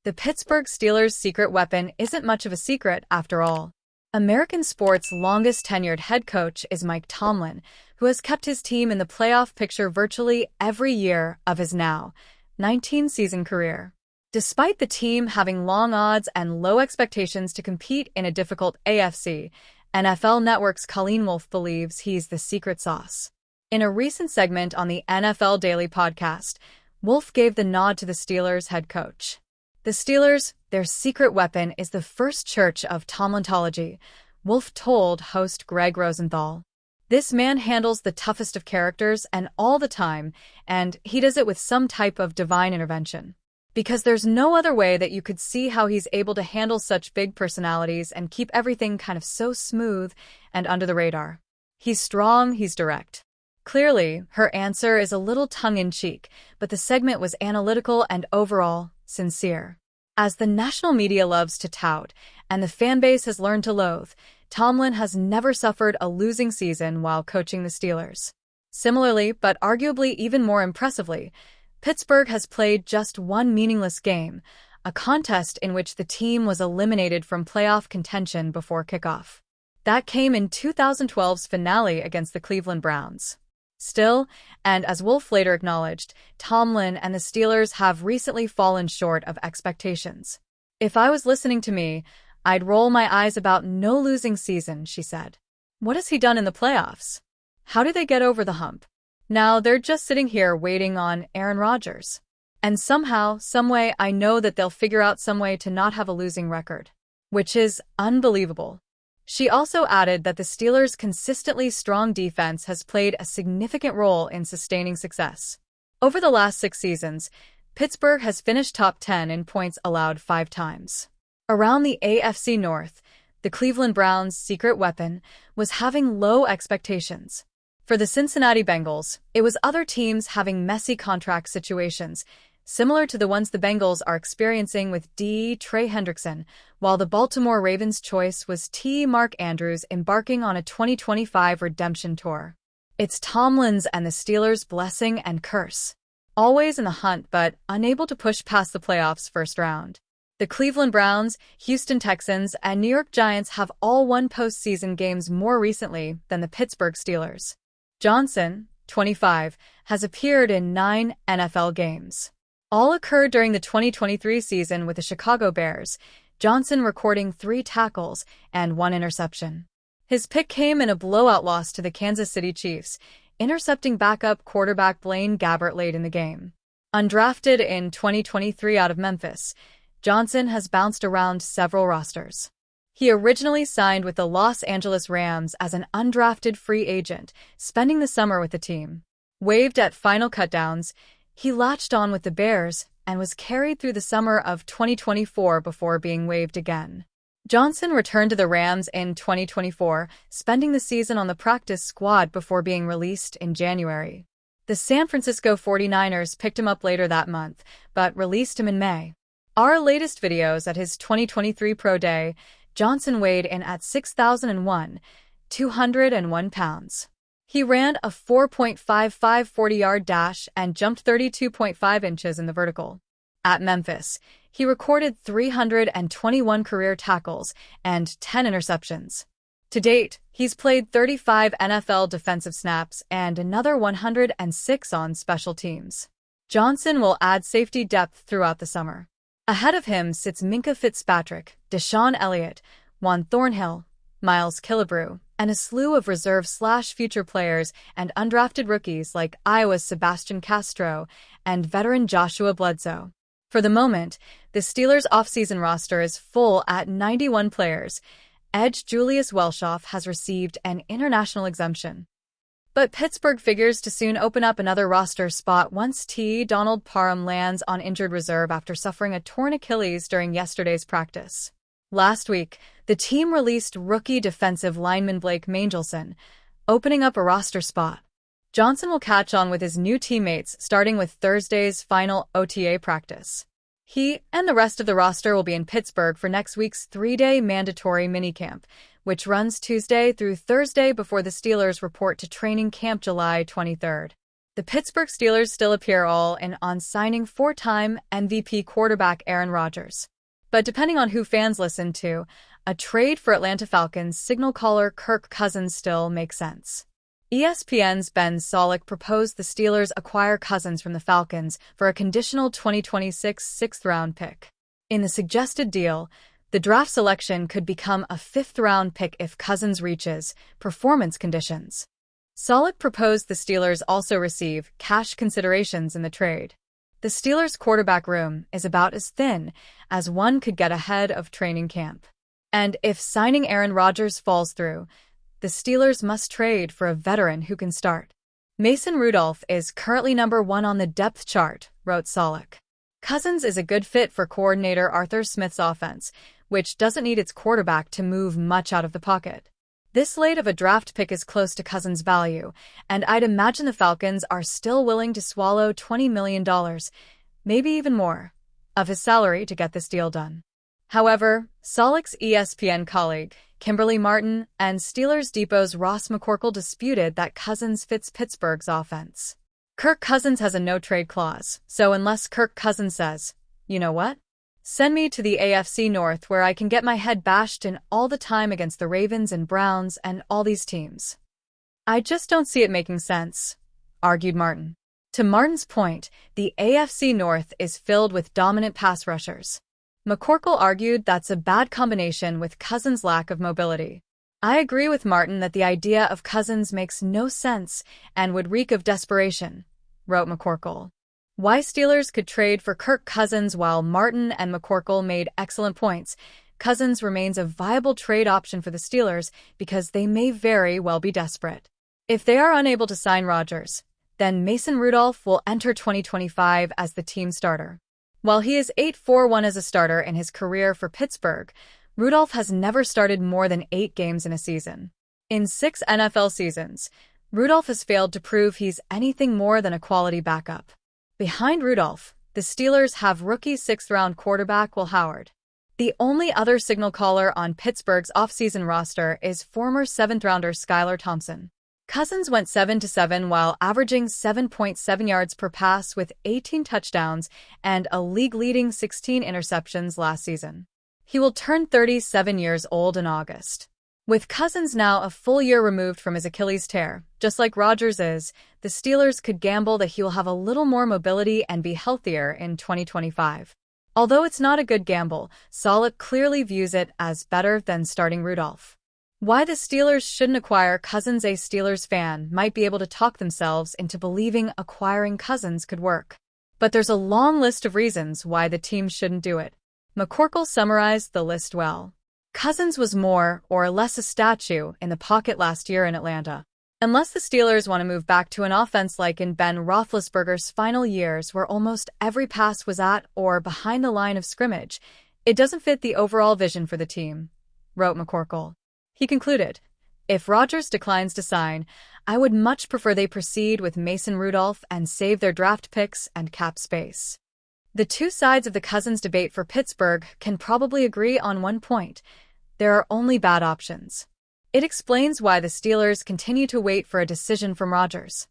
The Pittsburgh Steelers' secret weapon isn't much of a secret after all. American sports' longest-tenured head coach is Mike Tomlin, who has kept his team in the playoff picture virtually every year of his now 19-season career. Despite the team having long odds and low expectations to compete in a difficult AFC, NFL Network's Colleen Wolfe believes he's the secret sauce. In a recent segment on the NFL Daily podcast, Wolfe gave the nod to the Steelers' head coach. The Steelers, their secret weapon is the first church of Tomlintology, Wolfe told host Greg Rosenthal. This man handles the toughest of characters and all the time, and he does it with some type of divine intervention. Because there's no other way that you could see how he's able to handle such big personalities and keep everything kind of so smooth and under the radar. He's strong, he's direct. Clearly, her answer is a little tongue-in-cheek, but the segment was analytical and overall sincere. As the national media loves to tout, and the fanbase has learned to loathe, Tomlin has never suffered a losing season while coaching the Steelers. Similarly, but arguably even more impressively, Pittsburgh has played just one meaningless game, a contest in which the team was eliminated from playoff contention before kickoff. That came in 2012's finale against the Cleveland Browns. Still, and as Wolfe later acknowledged, Tomlin and the Steelers have recently fallen short of expectations. "If I was listening to me, I'd roll my eyes about no losing season," she said. What has he done in the playoffs? How do they get over the hump? Now they're just sitting here waiting on Aaron Rodgers. And somehow, someway, I know that they'll figure out some way to not have a losing record. Which is unbelievable. She also added that the Steelers' consistently strong defense has played a significant role in sustaining success. Over the last 6 seasons, Pittsburgh has finished top 10 in points allowed 5 times. Around the AFC North, the Cleveland Browns' secret weapon was having low expectations. For the Cincinnati Bengals, it was other teams having messy contract situations, similar to the ones the Bengals are experiencing with Trey Hendrickson, while the Baltimore Ravens' choice was Mark Andrews embarking on a 2025 redemption tour. It's Tomlin's and the Steelers' blessing and curse. Always in the hunt but unable to push past the playoffs' first round. The Cleveland Browns, Houston Texans, and New York Giants have all won postseason games more recently than the Pittsburgh Steelers. Johnson, 25, has appeared in 9 NFL games. All occurred during the 2023 season with the Chicago Bears, Johnson recording 3 tackles and 1 interception. His pick came in a blowout loss to the Kansas City Chiefs, intercepting backup quarterback Blaine Gabbert late in the game. Undrafted in 2023 out of Memphis, Johnson has bounced around several rosters. He originally signed with the Los Angeles Rams as an undrafted free agent, spending the summer with the team. Waived at final cutdowns, he latched on with the Bears and was carried through the summer of 2024 before being waived again. Johnson returned to the Rams in 2024, spending the season on the practice squad before being released in January. The San Francisco 49ers picked him up later that month, but released him in May. Our latest videos at his 2023 Pro Day, Johnson weighed in at 6,001, 201 pounds. He ran a 4.55 40-yard dash and jumped 32.5 inches in the vertical. At Memphis, he recorded 321 career tackles and 10 interceptions. To date, he's played 35 NFL defensive snaps and another 106 on special teams. Johnson will add safety depth throughout the summer. Ahead of him sits Minkah Fitzpatrick, Deshaun Elliott, Juan Thornhill, Miles Killebrew, and a slew of reserve/future players and undrafted rookies like Iowa's Sebastian Castro and veteran Joshua Bledsoe. For the moment, the Steelers' offseason roster is full at 91 players. Edge Julius Welshoff has received an international exemption. But Pittsburgh figures to soon open up another roster spot once Donald Parham lands on injured reserve after suffering a torn Achilles during yesterday's practice. Last week, the team released rookie defensive lineman Blake Mangelson, opening up a roster spot. Johnson will catch on with his new teammates starting with Thursday's final OTA practice. He and the rest of the roster will be in Pittsburgh for next week's 3-day mandatory minicamp, which runs Tuesday through Thursday before the Steelers report to training camp July 23rd. The Pittsburgh Steelers still appear all in on signing four-time MVP quarterback Aaron Rodgers. But depending on who fans listen to, a trade for Atlanta Falcons signal caller Kirk Cousins still makes sense. ESPN's Ben Solak proposed the Steelers acquire Cousins from the Falcons for a conditional 2026 sixth-round pick. In the suggested deal, the draft selection could become a fifth-round pick if Cousins reaches performance conditions. Solak proposed the Steelers also receive cash considerations in the trade. The Steelers' quarterback room is about as thin as one could get ahead of training camp. And if signing Aaron Rodgers falls through, the Steelers must trade for a veteran who can start. Mason Rudolph is currently number 1 on the depth chart, wrote Solak. Cousins is a good fit for coordinator Arthur Smith's offense, which doesn't need its quarterback to move much out of the pocket. This late of a draft pick is close to Cousins' value, and I'd imagine the Falcons are still willing to swallow $20 million, maybe even more, of his salary to get this deal done. However, Solak's ESPN colleague, Kimberly Martin, and Steelers Depot's Ross McCorkle disputed that Cousins fits Pittsburgh's offense. Kirk Cousins has a no-trade clause, so unless Kirk Cousins says, "You know what? Send me to the AFC North where I can get my head bashed in all the time against the Ravens and Browns and all these teams, I just don't see it making sense," argued Martin. To Martin's point, the AFC North is filled with dominant pass rushers. McCorkle argued that's a bad combination with Cousins' lack of mobility. I agree with Martin that the idea of Cousins makes no sense and would reek of desperation, wrote McCorkle. Why Steelers could trade for Kirk Cousins. While Martin and McCorkle made excellent points, Cousins remains a viable trade option for the Steelers because they may very well be desperate. If they are unable to sign Rodgers, then Mason Rudolph will enter 2025 as the team starter. While he is 8-4-1 as a starter in his career for Pittsburgh, Rudolph has never started more than 8 games in a season. In 6 NFL seasons, Rudolph has failed to prove he's anything more than a quality backup. Behind Rudolph, the Steelers have rookie 6th-round quarterback Will Howard. The only other signal caller on Pittsburgh's offseason roster is former 7th-rounder Skylar Thompson. Cousins went 7-7 while averaging 7.7 yards per pass with 18 touchdowns and a league-leading 16 interceptions last season. He will turn 37 years old in August. With Cousins now a full year removed from his Achilles tear, just like Rodgers is, the Steelers could gamble that he will have a little more mobility and be healthier in 2025. Although it's not a good gamble, Solak clearly views it as better than starting Rudolph. Why the Steelers shouldn't acquire Cousins. A Steelers fan might be able to talk themselves into believing acquiring Cousins could work. But there's a long list of reasons why the team shouldn't do it. McCorkle summarized the list well. Cousins was more or less a statue in the pocket last year in Atlanta. Unless the Steelers want to move back to an offense like in Ben Roethlisberger's final years where almost every pass was at or behind the line of scrimmage, it doesn't fit the overall vision for the team, wrote McCorkle. He concluded, "If Rodgers declines to sign, I would much prefer they proceed with Mason Rudolph and save their draft picks and cap space." The two sides of the Cousins debate for Pittsburgh can probably agree on one point: there are only bad options. It explains why the Steelers continue to wait for a decision from Rodgers.